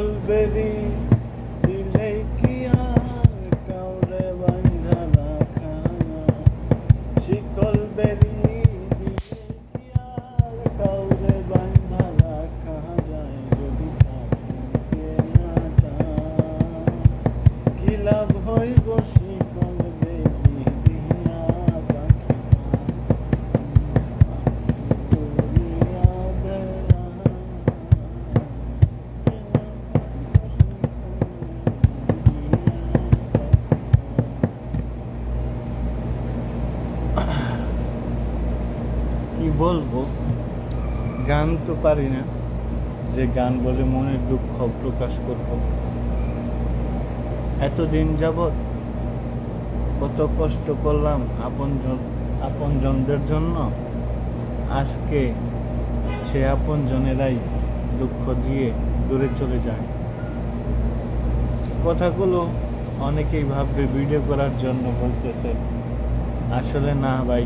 শিকল বেরি দিলে কি আর কাউরে বাঁধা রাখা যায়? শিকল বেরি দিলে কি আর কাউরে বাঁধা রাখা যায়? যদি থাকিতে না চায় কি লাভ হইব শিকল বেরি দিয়া পাখি উড়িয়া বেড়ায়। কি বলবো, গান তো পারি না যে গান বলে মনের দুঃখ প্রকাশ করব। এতদিন যাবৎ কত কষ্ট করলাম আপনজনদের জন্য, আজকে সে আপনজনেরাই দুঃখ দিয়ে দূরে চলে যায়। কথাগুলো অনেকেই ভাববে ভিডিও করার জন্য বলতেছে, আসলে না ভাই,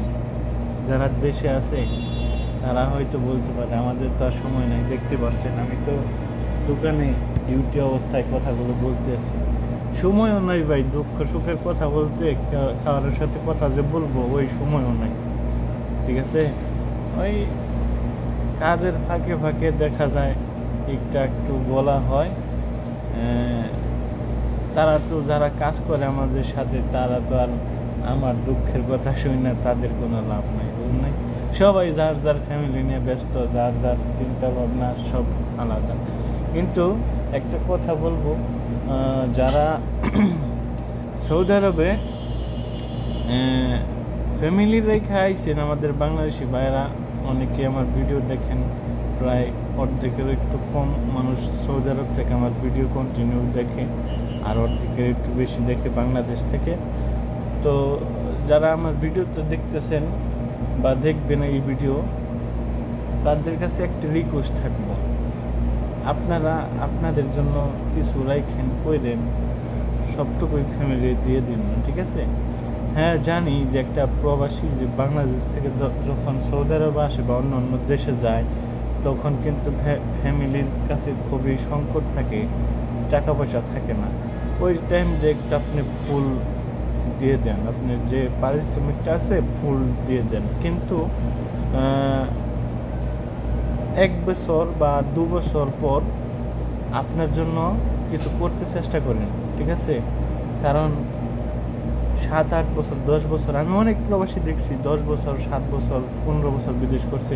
যারা দেশে আছে তারা হয়তো বলতে পারে, আমাদের তো আর সময় নাই। দেখতে পাচ্ছেন আমি তো দোকানে ডিউটি অবস্থায় কথাগুলো বলতে আছি, সময়ও নাই ভাই দুঃখ সুখের কথা বলতে, খাওয়ার সাথে কথা যে বলবো ওই সময়ও নাই। ঠিক আছে, ওই কাজের ফাঁকে ফাঁকে দেখা যায় একটু বলা হয়। তারা তো যারা কাজ করে আমাদের সাথে, তারা তো আর আমার দুঃখের কথা শুনি না, তাদের কোনো লাভ নাই, বুঝলেন? সবাই যার যার ফ্যামিলি নিয়ে ব্যস্ত, যার যার চিন্তা ভাবনা সব আলাদা। কিন্তু একটা কথা বলবো, যারা সৌদি আরবে ফ্যামিলি রেখে আইছেন, আমাদের বাংলাদেশি ভাইয়েরা অনেকে আমার ভিডিও দেখেন, প্রায় অর্ধেকের একটু কম মানুষ সৌদি আরব থেকে আমার ভিডিও কন্টিনিউ দেখে, আর অর্ধেকের একটু বেশি দেখে বাংলাদেশ থেকে। তো যারা আমার ভিডিওতে দেখতেছেন বা দেখবেন এই ভিডিও, তাদের কাছে একটা রিকোয়েস্ট থাকবো, আপনারা আপনাদের জন্য কিছু রাইখেন, কইরেন, সবটুকুই ফ্যামিলি দিয়ে দিন, ঠিক আছে? হ্যাঁ, জানি যে একটা প্রবাসী যে বাংলাদেশ থেকে যখন সৌদি আরবে আসে বা অন্য অন্য দেশে যায়, তখন কিন্তু ফ্যামিলির কাছে খুবই সংকট থাকে, টাকা পয়সা থাকে না। ওই টাইম যে একটা আপনি ফুল দিয়ে দেন, আপনার যে পারিশ্রমিকটা আছে ফুল দিয়ে দেন, কিন্তু 1 বছর বা 2 বছর পর আপনার জন্য কিছু করতে চেষ্টা করেন, ঠিক আছে? কারণ 7-8 বছর 10 বছর আমি অনেক প্রবাসী দেখছি, 10 বছর 7 বছর 15 বছর বিদেশ করছে।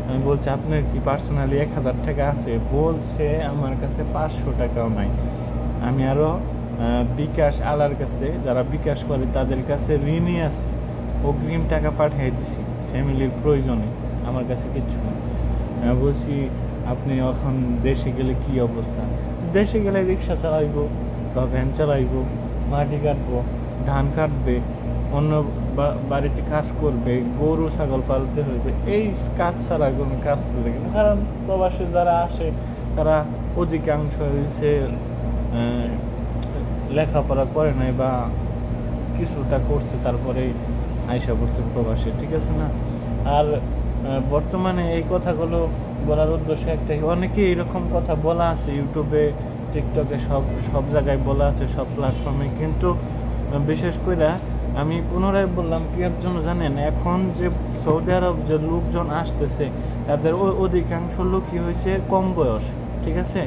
আমি বলছি, আপনার কি পার্সোনালি 1000 টাকা আছে? বলছে আমার কাছে 500 টাকাও নাই। আমি আরও বিকাশ আলার কাছে, যারা বিকাশ করে তাদের কাছে ঋণই আছে, অগ্রিম টাকা পাঠিয়ে দিছি ফ্যামিলির প্রয়োজনে, আমার কাছে কিচ্ছু নেই। বলছি, আপনি এখন দেশে গেলে কি অবস্থা? দেশে গেলে রিক্সা চালাইব বা ভ্যান চালাইব, মাটি কাটবো, ধান কাটবে, অন্য বাড়িতে কাজ করবে, গরু ছাগল পালতে হইবে, এই কাজ ছাড়া কোনো কাজ করবে না। কারণ প্রবাসে যারা আসে তারা অধিকাংশ হচ্ছে লেখাপড়া করে নাই বা কিছুটা করছে, তারপরে আইসা পড়ছে প্রবাসে, ঠিক আছে না? আর বর্তমানে এই কথাগুলো বলার উদ্দেশ্য একটাই, অনেকে এরকম কথা বলা আছে ইউটিউবে, টিকটকে, সব জায়গায় বলা আছে, সব প্ল্যাটফর্মে। কিন্তু বিশেষ করে আমি পুনরায় বললাম কি এর জন্য জানেন, এখন যে সৌদি আরব যে লোকজন আসতেছে, তাদের অধিকাংশ লোকই হয়েছে কম বয়স, ঠিক আছে?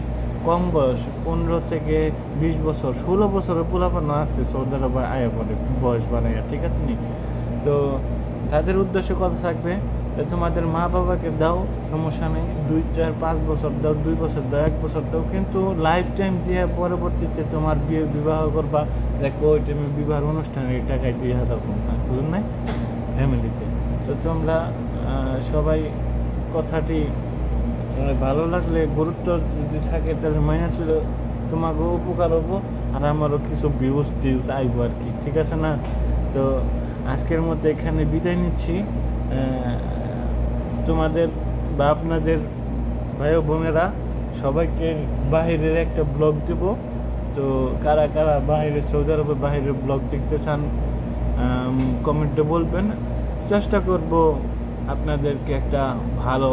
কম বয়স, 15 থেকে 20 বছর, 16 বছরের পোলাপানো আছে সৌদি আরবে আয়া পড়ে বয়স বাড়াইয়া, ঠিক আছে নি? তো তাদের উদ্দেশ্যে কথা থাকবে, তোমাদের মা বাবাকে দাও, সমস্যা নেই, 2, 4, 5 বছর দাও, 2 বছর দাও, 1 বছর দাও, কিন্তু লাইফ টাইম দিয়ে পরবর্তীতে তোমার বিবাহ করবা, দেখো ওই টাইমে বিবাহ অনুষ্ঠানে এই টাকায় দিয়ে থাকবো না, বুঝলেন না? ফ্যামিলিতে তো তোমরা সবাই কথাটি ভালো লাগলে, গুরুত্ব যদি থাকে তাহলে মাইনে ছিল, তোমাকেও উপকার হবো আর আমারও কিছু ভিউজ আইব আর কি, ঠিক আছে না? তো আজকের মতো এখানে বিদায় নিচ্ছি। তোমাদের বা আপনাদের ভাই ও বোনেরা সবাইকে বাহিরের একটা ব্লগ দেব। তো কারা কারা বাহিরে, সৌদি আরবের বাহিরের ব্লগ দেখতে চান কমেন্টে বলবেন, চেষ্টা করব আপনাদেরকে একটা ভালো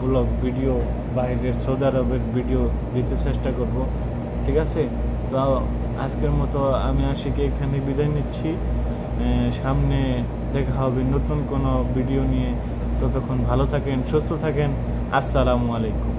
ব্লগ ভিডিও, বাইরের সৌদি আরবের ভিডিও দিতে চেষ্টা করব। ঠিক আছে, তো আজকের মতো আমি আশিকে এখানে বিদায় নিচ্ছি। সামনে দেখা হবে নতুন কোনো ভিডিও নিয়ে। ততক্ষণ ভালো থাকেন, সুস্থ থাকেন। আসসালামু আলাইকুম।